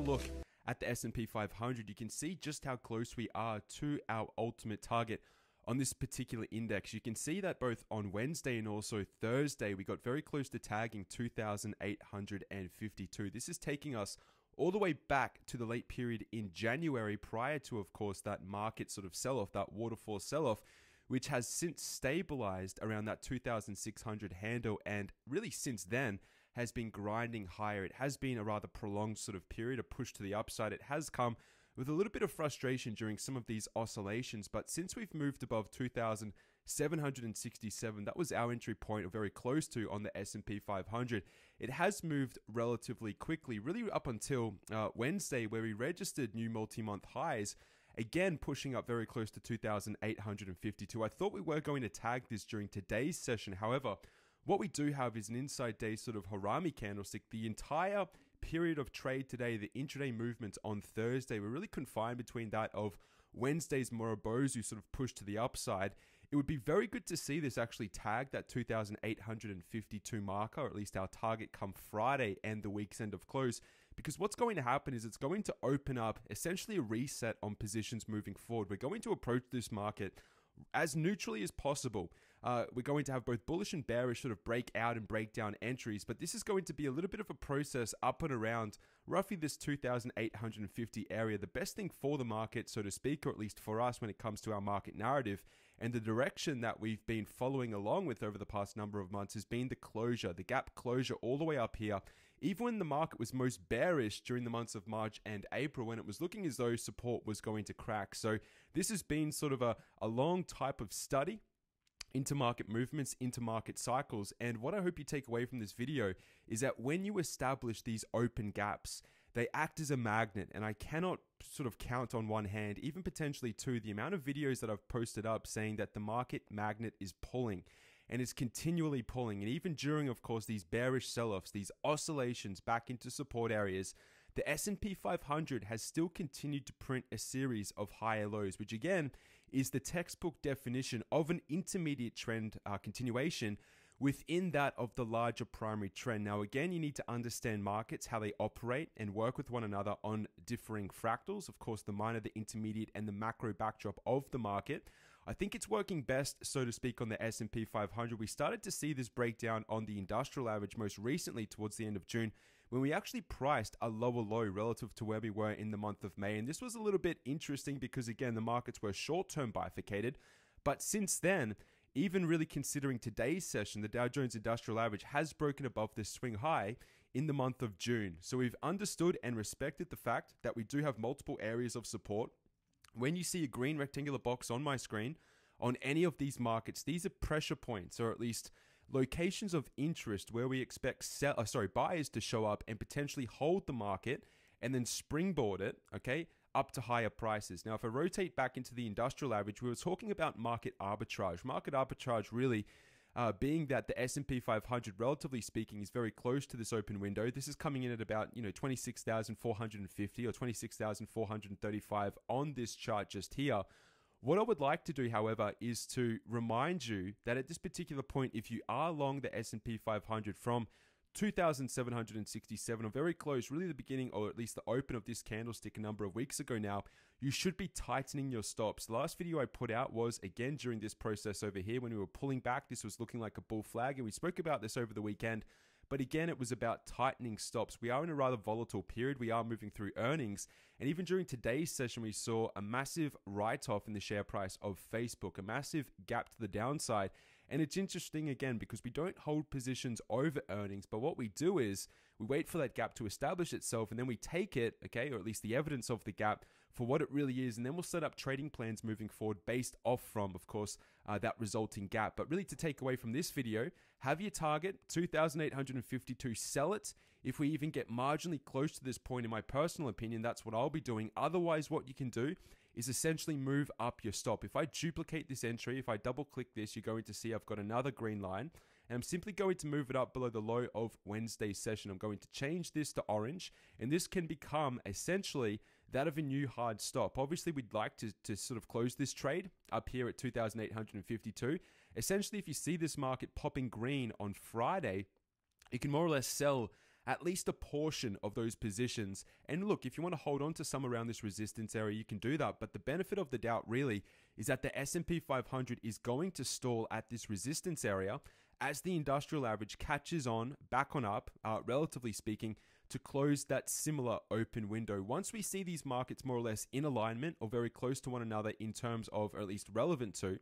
look at the S&P 500, you can see just how close we are to our ultimate target on this particular index. You can see that both on Wednesday and also Thursday, we got very close to tagging 2,852. This is taking us all the way back to the late period in January, prior to, of course, that market sort of sell-off, that waterfall sell-off, which has since stabilized around that 2,600 handle, and really since then has been grinding higher. It has been a rather prolonged sort of period, a push to the upside. It has come with a little bit of frustration during some of these oscillations, but since we've moved above 2,767, that was our entry point, or very close to, on the S&P 500. It has moved relatively quickly, really up until Wednesday, where we registered new multi-month highs, again pushing up very close to 2,852. I thought we were going to tag this during today's session. However, what we do have is an inside day sort of Harami candlestick. The entire period of trade today, the intraday movement on Thursday, we're really confined between that of Wednesday's Morobozu sort of push to the upside. It would be very good to see this actually tag that 2,852 marker, or at least our target, come Friday and the week's end of close, because what's going to happen is it's going to open up essentially a reset on positions moving forward. We're going to approach this market as neutrally as possible. We're going to have both bullish and bearish sort of breakout and breakdown entries, but this is going to be a little bit of a process up and around roughly this 2,850 area. The best thing for the market, so to speak, or at least for us when it comes to our market narrative and the direction that we've been following along with over the past number of months, has been the closure, the gap closure all the way up here. Even when the market was most bearish during the months of March and April, when it was looking as though support was going to crack. So this has been sort of a long type of study into market movements, into market cycles. And what I hope you take away from this video is that when you establish these open gaps, they act as a magnet. And I cannot sort of count on one hand, even potentially two, the amount of videos that I've posted up saying that the market magnet is pulling and is continually pulling. And even during, of course, these bearish sell-offs, these oscillations back into support areas, the S&P 500 has still continued to print a series of higher lows, which again is the textbook definition of an intermediate trend continuation within that of the larger primary trend. Now, again, you need to understand markets, how they operate and work with one another on differing fractals. Of course, the minor, the intermediate, and the macro backdrop of the market. I think it's working best, so to speak, on the S&P 500. We started to see this breakdown on the industrial average most recently towards the end of June, when we actually priced a lower low relative to where we were in the month of May. And this was a little bit interesting because, again, the markets were short-term bifurcated. But since then, even really considering today's session, the Dow Jones Industrial Average has broken above this swing high in the month of June. So we've understood and respected the fact that we do have multiple areas of support. When you see a green rectangular box on my screen, on any of these markets, these are pressure points, or at least locations of interest where we expect buyers to show up and potentially hold the market and then springboard it, okay, up to higher prices. Now, if I rotate back into the industrial average, we were talking about market arbitrage. Market arbitrage really being that the S&P 500, relatively speaking, is very close to this open window. This is coming in at about 26,450 or 26,435 on this chart just here. What I would like to do, however, is to remind you that at this particular point, if you are long the S&P 500 from 2,767, or very close, really the beginning, or at least the open of this candlestick a number of weeks ago now, you should be tightening your stops. The last video I put out was, again, during this process over here, when we were pulling back, this was looking like a bull flag, and we spoke about this over the weekend. But again, it was about tightening stops. We are in a rather volatile period. We are moving through earnings. And even during today's session, we saw a massive write-off in the share price of Facebook, a massive gap to the downside. And it's interesting, again, because we don't hold positions over earnings, but what we do is we wait for that gap to establish itself, and then we take it, okay, or at least the evidence of the gap for what it really is, and then we'll set up trading plans moving forward based off from, of course, that resulting gap. But really, to take away from this video, have your target, 2,852, sell it. If we even get marginally close to this point, in my personal opinion, that's what I'll be doing. Otherwise, what you can do is essentially move up your stop. If I duplicate this entry, if I double click this, you're going to see I've got another green line, and I'm simply going to move it up below the low of Wednesday's session. I'm going to change this to orange, and this can become essentially that of a new hard stop. Obviously, we'd like to sort of close this trade up here at 2,852. Essentially, if you see this market popping green on Friday, you can more or less sell at least a portion of those positions. And look, if you want to hold on to some around this resistance area, you can do that. But the benefit of the doubt really is that the S&P 500 is going to stall at this resistance area as the industrial average catches on back on up, relatively speaking, to close that similar open window. Once we see these markets more or less in alignment or very close to one another in terms of, or at least relevant to,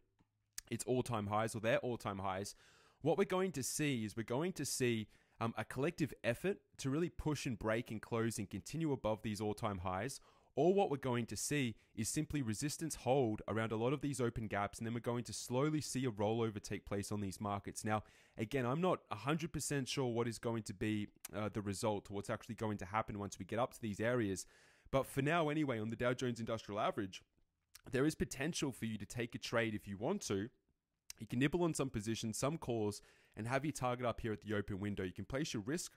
its all-time highs or their all-time highs, what we're going to see is a collective effort to really push and break and close and continue above these all-time highs. Or what we're going to see is simply resistance hold around a lot of these open gaps, and then we're going to slowly see a rollover take place on these markets. Now, again, I'm not 100% sure what is going to be the result, or what's actually going to happen once we get up to these areas. But for now, anyway, on the Dow Jones Industrial Average, there is potential for you to take a trade if you want to. You can nibble on some positions, some calls, and have your target up here at the open window. You can place your risk,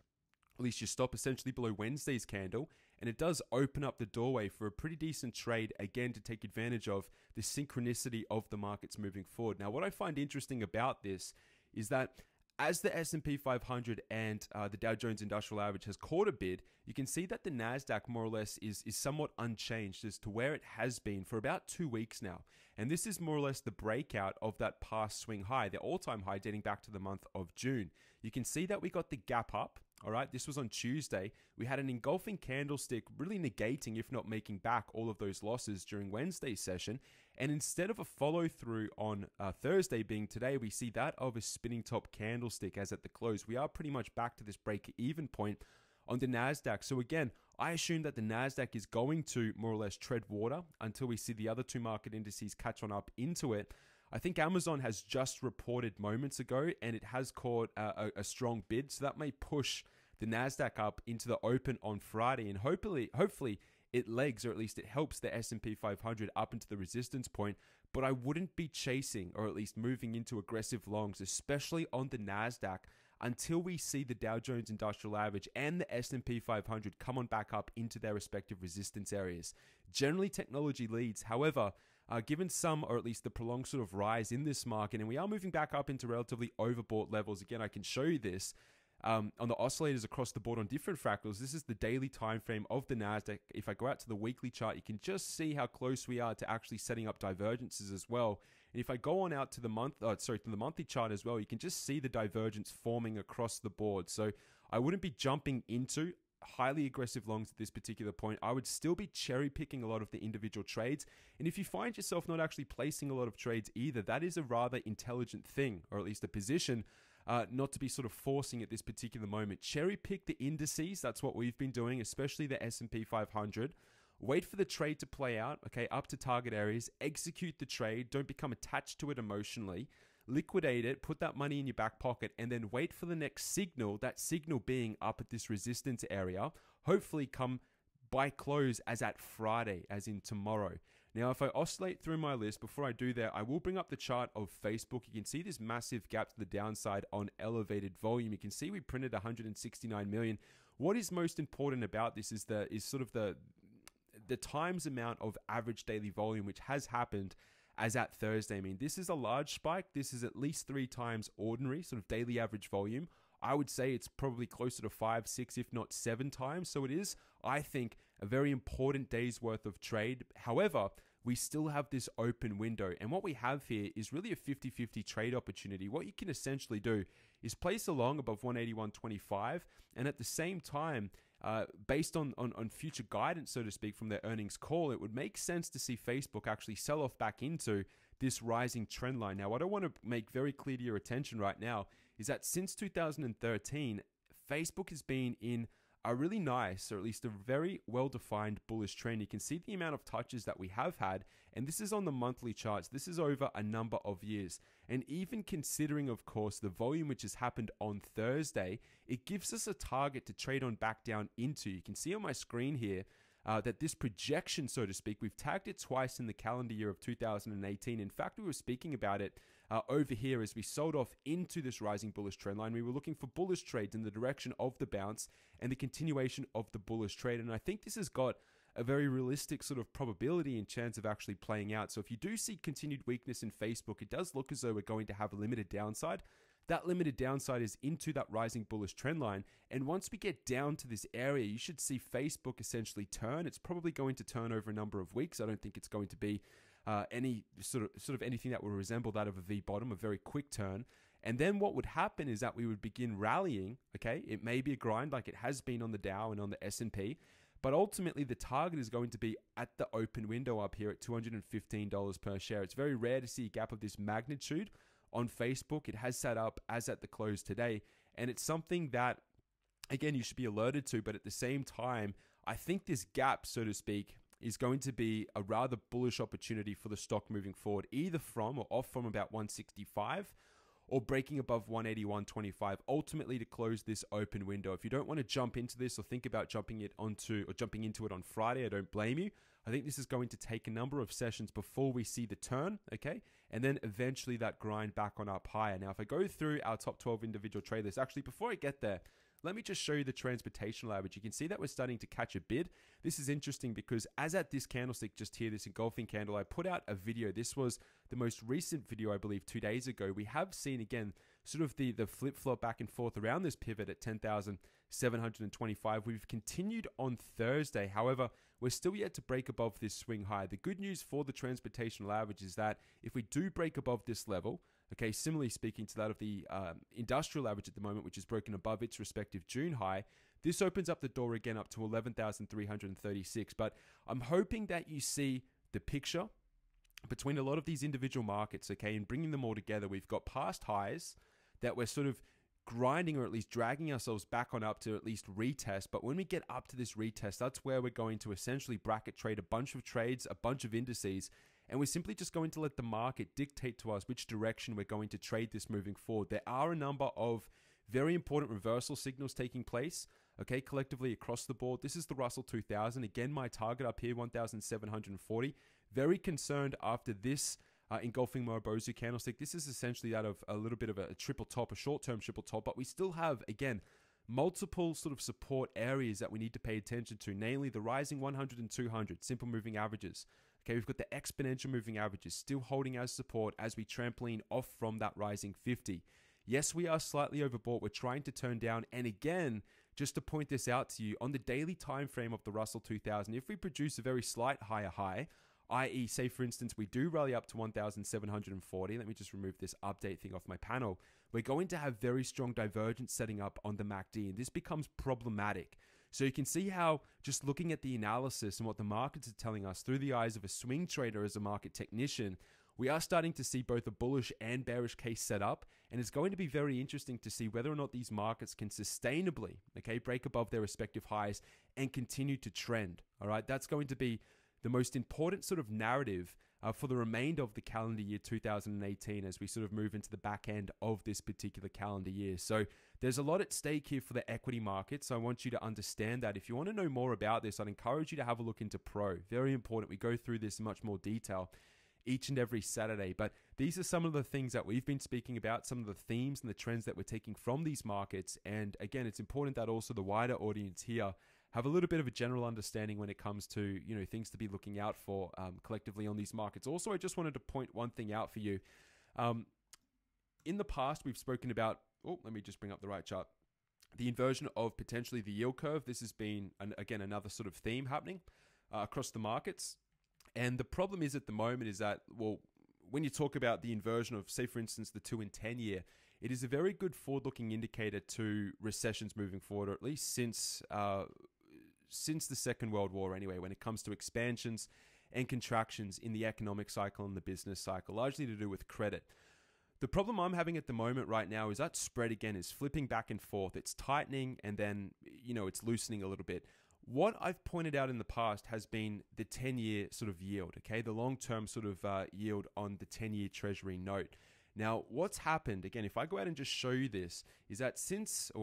at least your stop, essentially below Wednesday's candle, and it does open up the doorway for a pretty decent trade, again, to take advantage of the synchronicity of the markets moving forward. Now, what I find interesting about this is that as the S&P 500 and the Dow Jones Industrial Average has caught a bid, you can see that the NASDAQ more or less is somewhat unchanged as to where it has been for about 2 weeks now. And this is more or less the breakout of that past swing high, the all-time high dating back to the month of June. You can see that we got the gap up. All right, this was on Tuesday. We had an engulfing candlestick really negating, if not making back, all of those losses during Wednesday's session. And instead of a follow through on Thursday being today, we see that of a spinning top candlestick as at the close. We are pretty much back to this break even point on the NASDAQ. So again, I assume that the NASDAQ is going to more or less tread water until we see the other two market indices catch on up into it. I think Amazon has just reported moments ago, and it has caught a strong bid. So that may push the NASDAQ up into the open on Friday, and hopefully it legs, or at least it helps the S&P 500 up into the resistance point. But I wouldn't be chasing, or at least moving into aggressive longs, especially on the NASDAQ, until we see the Dow Jones Industrial Average and the S&P 500 come on back up into their respective resistance areas. Generally, technology leads. However, given some, or at least the prolonged sort of rise in this market, and we are moving back up into relatively overbought levels. Again, I can show you this on the oscillators across the board on different fractals. This is the daily time frame of the NASDAQ. If I go out to the weekly chart, you can just see how close we are to actually setting up divergences as well. And if I go on out to the monthly chart as well, you can just see the divergence forming across the board. So I wouldn't be jumping into highly aggressive longs at this particular point. I would still be cherry picking a lot of the individual trades. And if you find yourself not actually placing a lot of trades either, that is a rather intelligent thing, or at least a position not to be sort of forcing at this particular moment. Cherry pick the indices. That's what we've been doing, especially the S&P 500. Wait for the trade to play out, okay, up to target areas. Execute the trade. Don't become attached to it emotionally. Liquidate it, put that money in your back pocket, and then wait for the next signal, that signal being up at this resistance area, hopefully come by close as at Friday, as in tomorrow. Now, if I oscillate through my list, before I do that, I will bring up the chart of Facebook. You can see this massive gap to the downside on elevated volume. You can see we printed 169 million. What is most important about this is sort of the times amount of average daily volume, which has happened as at Thursday. I mean, this is a large spike. This is at least 3 times ordinary sort of daily average volume. I would say it's probably closer to 5, 6, if not 7 times. So it is, I think, a very important day's worth of trade. However, we still have this open window. And what we have here is really a 50-50 trade opportunity. What you can essentially do is place a long above 181.25, and at the same time, based on future guidance, so to speak, from their earnings call, it would make sense to see Facebook actually sell off back into this rising trend line. Now, what I want to make very clear to your attention right now is that since 2013, Facebook has been in a really nice, or at least a very well-defined bullish trend. You can see the amount of touches that we have had, and this is on the monthly charts. This is over a number of years. And even considering, of course, the volume which has happened on Thursday, it gives us a target to trade on back down into. You can see on my screen here that this projection, so to speak, we've tagged it twice in the calendar year of 2018. In fact, we were speaking about it over here as we sold off into this rising bullish trend line. We were looking for bullish trades in the direction of the bounce and the continuation of the bullish trade. And I think this has got a very realistic sort of probability and chance of actually playing out. So if you do see continued weakness in Facebook, it does look as though we're going to have a limited downside. that limited downside is into that rising bullish trend line. And once we get down to this area, you should see Facebook essentially turn. It's probably going to turn over a number of weeks. I don't think it's going to be any sort of anything that will resemble that of a V bottom, a very quick turn. And then what would happen is that we would begin rallying. Okay, it may be a grind like it has been on the Dow and on the S&P, but ultimately the target is going to be at the open window up here at $215 per share. It's very rare to see a gap of this magnitude on Facebook. It has sat up as at the close today, and it's something that, again, you should be alerted to. But at the same time, I think this gap, so to speak, is going to be a rather bullish opportunity for the stock moving forward, either from or off from about 165 or breaking above 181.25, ultimately to close this open window. If you don't want to jump into this or think about jumping into it on Friday, I don't blame you. I think this is going to take a number of sessions before we see the turn, okay? And then eventually that grind back on up higher. Now, if I go through our top 12 individual trade lists, actually, before I get there, let me just show you the transportational average. You can see that we're starting to catch a bid. This is interesting because as at this candlestick just here, this engulfing candle, I put out a video. This was the most recent video, I believe, 2 days ago. We have seen, again, sort of the flip-flop back and forth around this pivot at 10,725. We've continued on Thursday. However, we're still yet to break above this swing high. The good news for the transportational average is that if we do break above this level, okay, similarly speaking to that of the industrial average at the moment, which is broken above its respective June high, this opens up the door again up to 11,336. But I'm hoping that you see the picture between a lot of these individual markets, okay, and bringing them all together. We've got past highs that we're sort of grinding or at least dragging ourselves back on up to at least retest. But when we get up to this retest, that's where we're going to essentially bracket trade a bunch of trades, a bunch of indices, and we're simply just going to let the market dictate to us which direction we're going to trade this moving forward. There are a number of very important reversal signals taking place, okay, collectively across the board. This is the Russell 2000. Again, my target up here, 1,740. Very concerned after this engulfing Morobozu candlestick. This is essentially that of a little bit of a triple top, a short-term triple top, but we still have, again, multiple sort of support areas that we need to pay attention to, namely the rising 100 and 200 simple moving averages. Okay, we've got the exponential moving averages still holding as support as we trampoline off from that rising 50. Yes, we are slightly overbought. We're trying to turn down. And again, just to point this out to you, on the daily time frame of the Russell 2000, if we produce a very slight higher high, i.e., say, for instance, we do rally up to 1,740. Let me just remove this update thing off my panel. We're going to have very strong divergence setting up on the MACD, and this becomes problematic. So you can see how just looking at the analysis and what the markets are telling us through the eyes of a swing trader as a market technician, we are starting to see both a bullish and bearish case set up, and it's going to be very interesting to see whether or not these markets can sustainably, okay, break above their respective highs and continue to trend. All right, that's going to be the most important sort of narrative for the remainder of the calendar year 2018 as we sort of move into the back end of this particular calendar year. So there's a lot at stake here for the equity markets. So I want you to understand that. If you want to know more about this, I'd encourage you to have a look into Pro. Very important. We go through this in much more detail each and every Saturday. But these are some of the things that we've been speaking about, some of the themes and the trends that we're taking from these markets. And again, it's important that also the wider audience here have a little bit of a general understanding when it comes to, you know, things to be looking out for collectively on these markets. Also, I just wanted to point one thing out for you. In the past, we've spoken about, let me just bring up the right chart, the inversion of potentially the yield curve. This has been, again, another sort of theme happening across the markets. And the problem is at the moment is that, well, when you talk about the inversion of, say, for instance, the 2 and 10 year, it is a very good forward-looking indicator to recessions moving forward, or at least since the Second World War anyway, when it comes to expansions and contractions in the economic cycle and the business cycle, largely to do with credit. The problem I'm having at the moment right now is that spread again is flipping back and forth. It's tightening and then, you know, it's loosening a little bit. What I've pointed out in the past has been the 10-year sort of yield, okay? The long-term sort of yield on the 10-year Treasury note. Now, what's happened, again, if I go out and just show you this, is that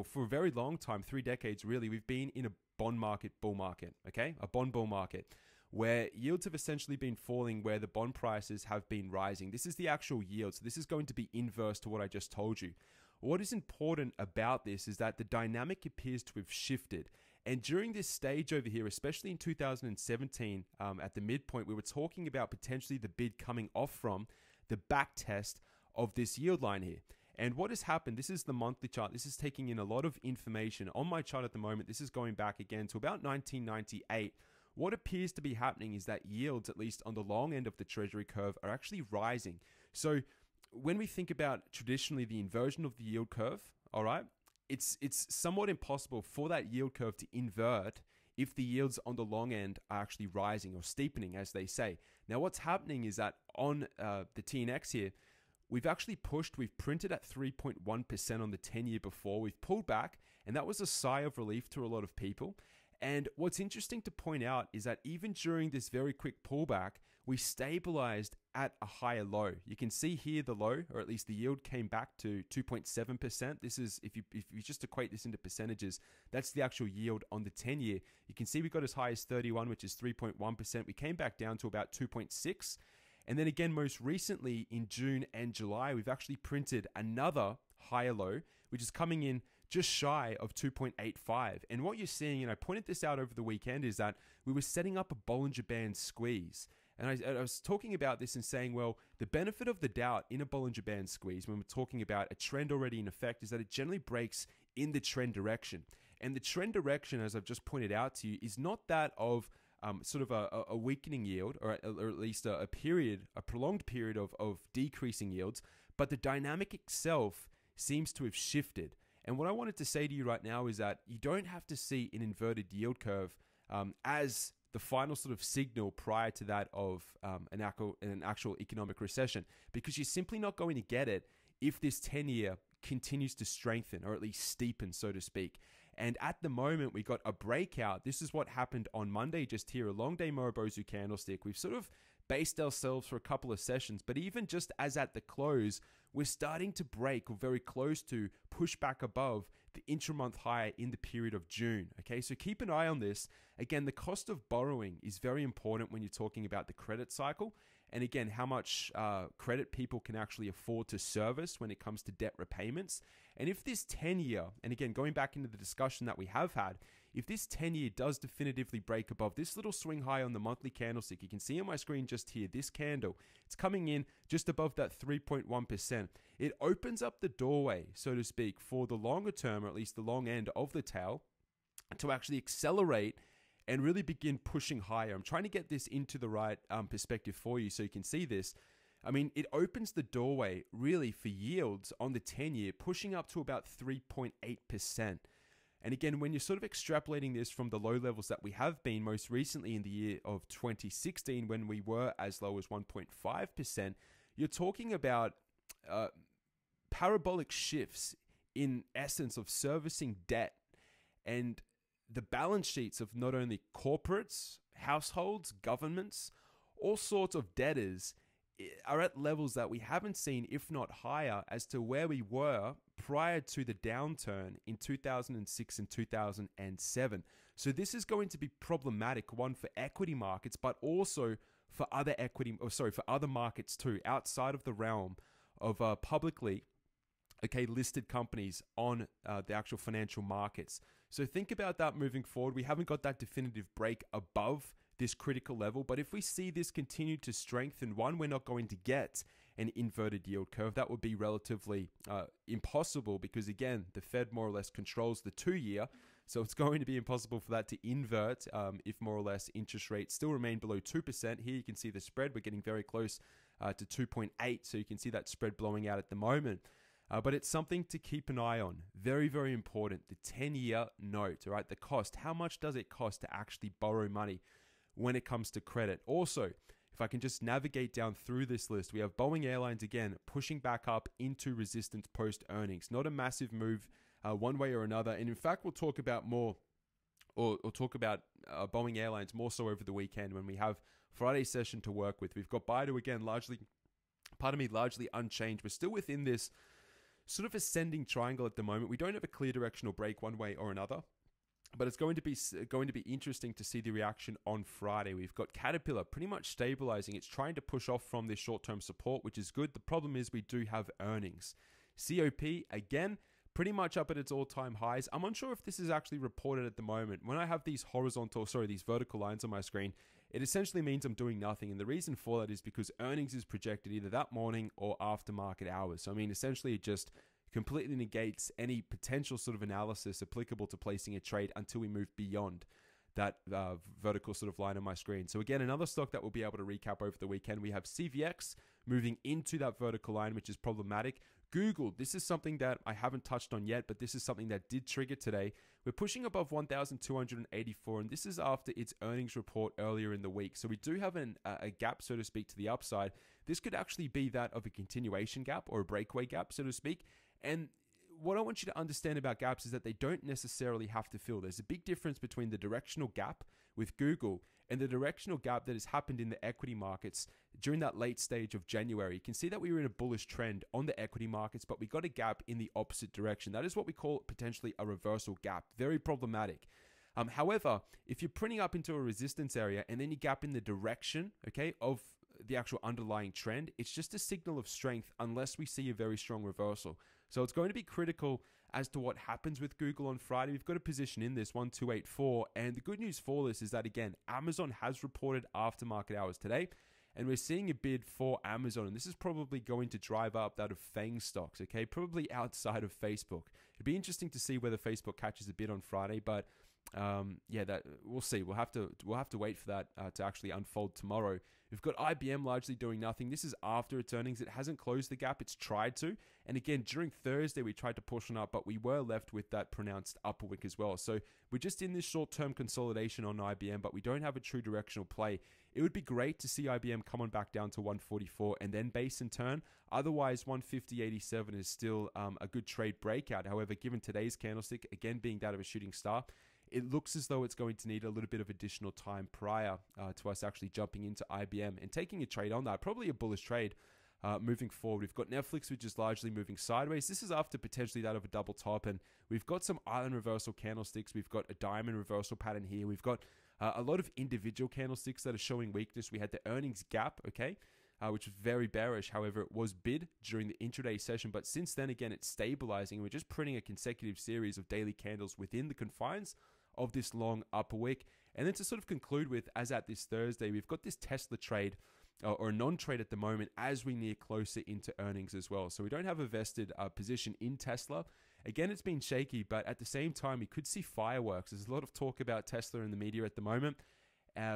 for a very long time, 3 decades really, we've been in a bond market bull market, okay? A bond bull market where yields have essentially been falling, where the bond prices have been rising. This is the actual yield. So this is going to be inverse to what I just told you. What is important about this is that the dynamic appears to have shifted. And during this stage over here, especially in 2017, at the midpoint, we were talking about potentially the bid coming off from the back test of this yield line here. And what has happened, this is the monthly chart. This is taking in a lot of information. On my chart at the moment, this is going back again to about 1998. What appears to be happening is that yields, at least on the long end of the Treasury curve, are actually rising. So when we think about traditionally the inversion of the yield curve, all right, it's somewhat impossible for that yield curve to invert if the yields on the long end are actually rising or steepening, as they say. Now, what's happening is that on the TNX here, we've printed at 3.1% on the 10-year before. We've pulled back, and that was a sigh of relief to a lot of people. And what's interesting to point out is that even during this very quick pullback, we stabilized at a higher low. You can see here the low, or at least the yield, came back to 2.7%. This is, if you just equate this into percentages, that's the actual yield on the 10-year. You can see we got as high as 31, which is 3.1%. We came back down to about 2.6. And then again, most recently in June and July, we've actually printed another higher low, which is coming in just shy of 2.85. And what you're seeing, and I pointed this out over the weekend, is that we were setting up a Bollinger Band squeeze. And I was talking about this and saying, well, the benefit of the doubt in a Bollinger Band squeeze, when we're talking about a trend already in effect, is that it generally breaks in the trend direction. And the trend direction, as I've just pointed out to you, is not that of sort of a weakening yield, or at least a prolonged period of decreasing yields, but the dynamic itself seems to have shifted. And what I wanted to say to you right now is that you don't have to see an inverted yield curve as the final sort of signal prior to that of an actual economic recession, because you're simply not going to get it if this 10-year continues to strengthen, or at least steepen, so to speak. And at the moment, we got a breakout. This is what happened on Monday, just here, a long day Morobozu candlestick. We've sort of based ourselves for a couple of sessions, but even just as at the close, we're starting to break, or very close to push back above the intramonth high in the period of June. Okay, so keep an eye on this. Again, the cost of borrowing is very important when you're talking about the credit cycle. And again, how much credit people can actually afford to service when it comes to debt repayments. And if this 10-year, and again, going back into the discussion that we have had, if this 10-year does definitively break above this little swing high on the monthly candlestick, you can see on my screen just here, this candle, it's coming in just above that 3.1%. It opens up the doorway, so to speak, for the longer term, or at least the long end of the tail, to actually accelerate and really begin pushing higher. I'm trying to get this into the right perspective for you so you can see this. I mean, it opens the doorway really for yields on the 10-year, pushing up to about 3.8%. And again, when you're sort of extrapolating this from the low levels that we have been most recently in the year of 2016, when we were as low as 1.5%, you're talking about parabolic shifts in essence of servicing debt, and the balance sheets of not only corporates, households, governments, all sorts of debtors are at levels that we haven't seen, if not higher, as to where we were prior to the downturn in 2006 and 2007. So this is going to be problematic, one, for equity markets, but also for for other markets too, outside of the realm of publicly listed companies on the actual financial markets. So think about that moving forward. We haven't got that definitive break above this critical level, but if we see this continue to strengthen, one, we're not going to get an inverted yield curve. That would be relatively impossible, because again, the Fed more or less controls the 2-year. So it's going to be impossible for that to invert if more or less interest rates still remain below 2%. Here you can see the spread. We're getting very close to 2.8. So you can see that spread blowing out at the moment. But it's something to keep an eye on. Very, very important. The 10-year note, all right? The cost. How much does it cost to actually borrow money when it comes to credit? Also, if I can just navigate down through this list, we have Boeing Airlines again pushing back up into resistance post earnings. Not a massive move one way or another. And in fact, we'll talk about more, or talk about Boeing Airlines more so over the weekend when we have Friday's session to work with. We've got Baidu again, largely unchanged. We're still within this sort of ascending triangle at the moment. We don't have a clear directional break one way or another, but it's going to be interesting to see the reaction on Friday. We've got Caterpillar pretty much stabilizing. It's trying to push off from this short-term support, which is good. The problem is we do have earnings. COP, again, pretty much up at its all-time highs. I'm unsure if this is actually reported at the moment. When I have these vertical lines on my screen, it essentially means I'm doing nothing. And the reason for that is because earnings is projected either that morning or after market hours. So, I mean, essentially it just completely negates any potential sort of analysis applicable to placing a trade until we move beyond that vertical sort of line on my screen. So again, another stock that we'll be able to recap over the weekend. We have CVX moving into that vertical line, which is problematic. Google, this is something that I haven't touched on yet, but this is something that did trigger today. We're pushing above 1,284, and this is after its earnings report earlier in the week. So we do have a gap, so to speak, to the upside. This could actually be that of a continuation gap or a breakaway gap, so to speak. And what I want you to understand about gaps is that they don't necessarily have to fill. There's a big difference between the directional gap with Google and the directional gap that has happened in the equity markets during that late stage of January. You can see that we were in a bullish trend on the equity markets, but we got a gap in the opposite direction. That is what we call potentially a reversal gap. Very problematic. However, if you're printing up into a resistance area and then you gap in the direction, okay, of the actual underlying trend, it's just a signal of strength unless we see a very strong reversal. So it's going to be critical as to what happens with Google on Friday. We've got a position in this 1284, and the good news for this is that, again, Amazon has reported after market hours today, and we're seeing a bid for Amazon, and this is probably going to drive up that of FANG stocks, okay, probably outside of Facebook. It'd be interesting to see whether Facebook catches a bid on Friday, but yeah, that we'll see. We'll have to wait for that to actually unfold tomorrow. We've got IBM largely doing nothing. This is after its earnings. It hasn't closed the gap. It's tried to. And again, during Thursday, we tried to push on up, but we were left with that pronounced upper wick as well. So we're just in this short-term consolidation on IBM, but we don't have a true directional play. It would be great to see IBM come on back down to 144 and then base and turn. Otherwise, 150.87 is still a good trade breakout. However, given today's candlestick, again being that of a shooting star, it looks as though it's going to need a little bit of additional time prior to us actually jumping into IBM and taking a trade on that. Probably a bullish trade moving forward. We've got Netflix, which is largely moving sideways. This is after potentially that of a double top, and we've got some island reversal candlesticks. We've got a diamond reversal pattern here. We've got a lot of individual candlesticks that are showing weakness. We had the earnings gap, okay, which was very bearish. However, it was bid during the intraday session, but since then, again, it's stabilizing. And we're just printing a consecutive series of daily candles within the confines of this long upper wick. And then to sort of conclude with, as at this Thursday, we've got this Tesla trade or a non-trade at the moment as we near closer into earnings as well. So we don't have a vested position in Tesla. Again, it's been shaky, but at the same time, we could see fireworks. There's a lot of talk about Tesla in the media at the moment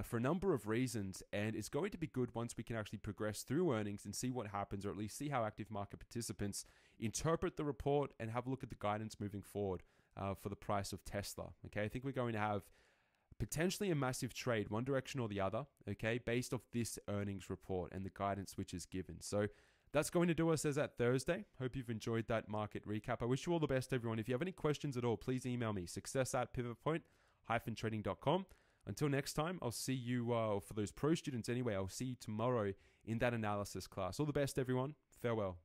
for a number of reasons, and it's going to be good once we can actually progress through earnings and see what happens, or at least see how active market participants interpret the report and have a look at the guidance moving forward for the price of Tesla. Okay, I think we're going to have potentially a massive trade, one direction or the other, okay, based off this earnings report and the guidance which is given. So that's going to do us as at Thursday. Hope you've enjoyed that market recap. I wish you all the best, everyone. If you have any questions at all, please email me, success@pivotpoint-trading.com. Until next time, I'll see you, for those pro students anyway, I'll see you tomorrow in that analysis class. All the best, everyone. Farewell.